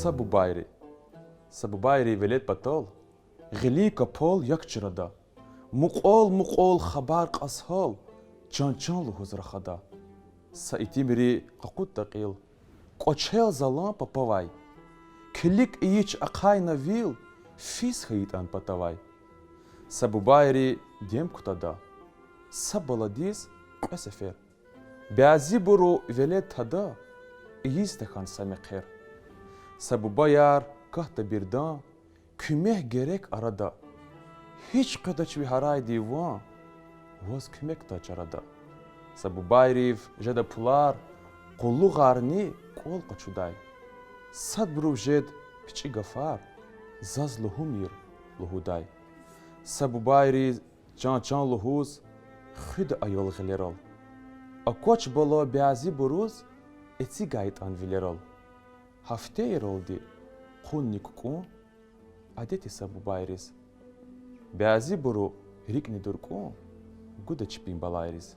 Сабу байри велет батол, гили капол як чирада, муқол хабар қасхол, чан лухуз рахада. Саити мири қақут тақил, қочел залан папавай, килик ич ақай навил, физ хаитан патавай. Сабу байри дем кутада, сабаладиз қасефер, бязи буру велет тада, иистехан самиқер. Сабу байар kahta birdan, kümeh gerek arada. Hiç kıdaç viharay divan, vaz kümek taç arada. Sabu bayriv, jeda pular, kollu garni, kol kaçuday. Sad bruv jed, piçi gafar, zaz luhumir, luhuday. Sabu bayri, can luhuz, khud ayol gilerol. A koç bala biazi buruz, etsi gayet an vilerol. Hafte eroldi, خونی کن عادتی سبب بایریز بعضی برو ریک ندور کن گوده چپین بالایریز